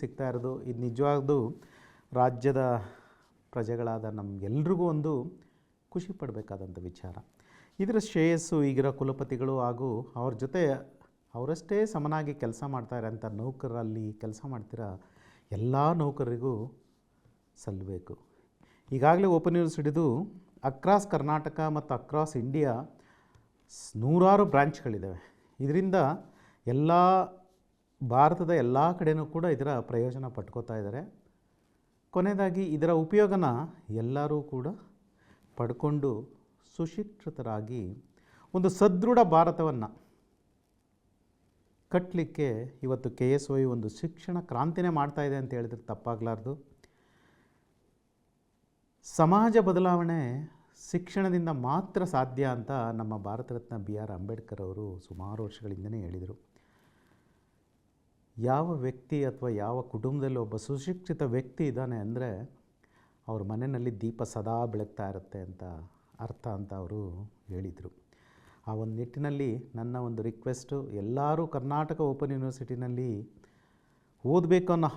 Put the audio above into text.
ಸಿಗ್ತಾ ಇರೋದು ಇದು ನಿಜವಾಗ್ಲೂ ರಾಜ್ಯದ ಪ್ರಜೆಗಳಾದ ನಮಗೆಲ್ರಿಗೂ ಒಂದು ಖುಷಿ ಪಡಬೇಕಾದಂಥ ವಿಚಾರ. ಇದರ ಶ್ರೇಯಸ್ಸು ಈಗಿರೋ ಕುಲಪತಿಗಳು ಹಾಗೂ ಅವ್ರ ಜೊತೆ ಅವರಷ್ಟೇ ಸಮನಾಗಿ ಕೆಲಸ ಮಾಡ್ತಾ ಇರೋಂಥ ನೌಕರರಲ್ಲಿ ಕೆಲಸ ಮಾಡ್ತಿರೋ ಎಲ್ಲ ನೌಕರರಿಗೂ ಸಲ್ಲಬೇಕು. ಈಗಾಗಲೇ ಓಪನ್ ಯೂನಿವರ್ಸಿಟಿದು ಅಕ್ರಾಸ್ ಕರ್ನಾಟಕ ಮತ್ತು ಅಕ್ರಾಸ್ ಇಂಡಿಯಾ ನೂರಾರು ಬ್ರಾಂಚ್ಗಳಿದ್ದಾವೆ. ಇದರಿಂದ ಎಲ್ಲ ಭಾರತದ ಎಲ್ಲ ಕಡೆಯೂ ಕೂಡ ಇದರ ಪ್ರಯೋಜನ ಪಡ್ಕೋತಾ ಇದ್ದಾರೆ. ಕೊನೆಯದಾಗಿ ಇದರ ಉಪಯೋಗನ ಎಲ್ಲರೂ ಕೂಡ ಪಡ್ಕೊಂಡು ಸುಶಿಕ್ಷಿತರಾಗಿ ಒಂದು ಸದೃಢ ಭಾರತವನ್ನು ಕಟ್ಟಲಿಕ್ಕೆ ಇವತ್ತು KSY ಒಂದು ಶಿಕ್ಷಣ ಕ್ರಾಂತಿನೇ ಮಾಡ್ತಾಯಿದೆ ಅಂತ ಹೇಳಿದ್ರೆ ತಪ್ಪಾಗಲಾರ್ದು. ಸಮಾಜ ಬದಲಾವಣೆ ಶಿಕ್ಷಣದಿಂದ ಮಾತ್ರ ಸಾಧ್ಯ ಅಂತ ನಮ್ಮ ಭಾರತ ರತ್ನ BR ಅಂಬೇಡ್ಕರ್ ಅವರು ಸುಮಾರು ವರ್ಷಗಳಿಂದನೇ ಹೇಳಿದರು. ಯಾವ ವ್ಯಕ್ತಿ ಅಥವಾ ಯಾವ ಕುಟುಂಬದಲ್ಲಿ ಒಬ್ಬ ಸುಶಿಕ್ಷಿತ ವ್ಯಕ್ತಿ ಇದ್ದಾನೆ ಅಂದರೆ ಅವ್ರ ಮನೆಯಲ್ಲಿ ದೀಪ ಸದಾ ಬೆಳಗ್ತಾ ಇರುತ್ತೆ ಅಂತ ಅರ್ಥ ಅಂತ ಅವರು ಹೇಳಿದರು. ಆ ಒಂದು ನಿಟ್ಟಿನಲ್ಲಿ ನನ್ನ ಒಂದು ರಿಕ್ವೆಸ್ಟು, ಎಲ್ಲರೂ ಕರ್ನಾಟಕ ಓಪನ್ ಯೂನಿವರ್ಸಿಟಿನಲ್ಲಿ ಓದಬೇಕು ಅನ್ನೋ